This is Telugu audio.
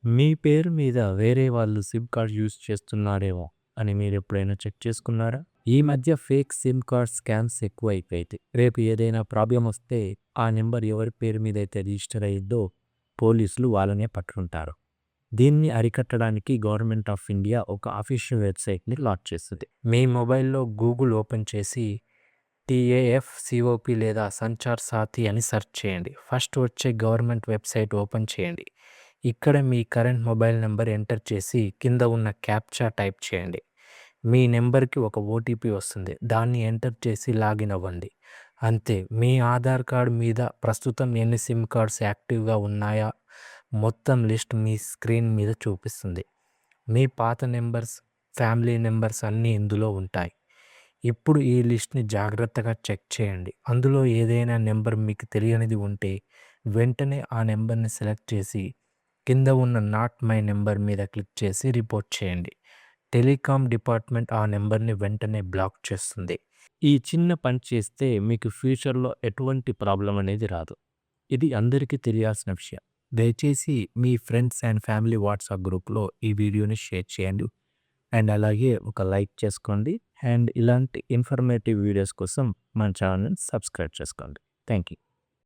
మీ పేరు మీద వేరే వాళ్ళు సిమ్ కార్డ్ యూజ్ చేస్తున్నారేమో అని మీరెప్పుడైనా చెక్ చేసుకున్నారా? ఈ మధ్య ఫేక్ సిమ్ కార్డ్ స్కామ్స్ ఎక్కువైపోయాయి. రేపు ఏదైనా ప్రాబ్లమ్ వస్తే ఆ నెంబర్ ఎవరి పేరు మీదైతే రిజిస్టర్ అయ్యిద్దో పోలీసులు వాళ్ళనే పట్టుకుంటారు. దీన్ని అరికట్టడానికి గవర్నమెంట్ ఆఫ్ ఇండియా ఒక అఫీషియల్ వెబ్సైట్‌ని లాంచ్ చేసింది. మీ మొబైల్‌లో గూగుల్ ఓపెన్ చేసి TAFCOP లేదా సంచార్ సాథి అని సెర్చ్ చేయండి. ఫస్ట్ వచ్చే గవర్నమెంట్ వెబ్సైట్ ఓపెన్ చేయండి. ఇక్కడ మీ కరెంట్ మొబైల్ నంబర్ ఎంటర్ చేసి కింద ఉన్న క్యాప్చా టైప్ చేయండి. మీ నెంబర్‌కి ఒక ఓటీపీ వస్తుంది. దాన్ని ఎంటర్ చేసి లాగిన్ అవ్వండి. అంతే. మీ ఆధార్ కార్డ్ మీద ప్రస్తుతం ఎన్ని సిమ్ కార్డ్స్ యాక్టివ్‌గా ఉన్నాయా మొత్తం లిస్ట్ మీ స్క్రీన్ మీద చూపిస్తుంది. మీ పాత నెంబర్స్, ఫ్యామిలీ నెంబర్స్ అన్నీ ఇందులో ఉంటాయి. ఇప్పుడు ఈ లిస్ట్‌ని జాగ్రత్తగా చెక్ చేయండి. అందులో ఏదైనా నెంబర్ మీకు తెలియనిది ఉంటే వెంటనే ఆ నెంబర్‌ని సెలెక్ట్ చేసి కింద ఉన్న నాట్ మై నెంబర్ మీద క్లిక్ చేసి రిపోర్ట్ చేయండి. టెలికాం డిపార్ట్మెంట్ ఆ నెంబర్‌ని వెంటనే బ్లాక్ చేస్తుంది. ఈ చిన్న పని చేస్తే మీకు ఫ్యూచర్‌లో ఎటువంటి ప్రాబ్లమ్ అనేది రాదు. ఇది అందరికీ తెలియాల్సిన విషయం. దయచేసి మీ ఫ్రెండ్స్ అండ్ ఫ్యామిలీ వాట్సాప్ గ్రూప్‌లో ఈ వీడియోని షేర్ చేయండి. అండ్ అలాగే ఒక లైక్ చేసుకోండి. అండ్ ఇలాంటి ఇన్ఫర్మేటివ్ వీడియోస్ కోసం మన ఛానల్‌ని సబ్స్క్రైబ్ చేసుకోండి. Thank you.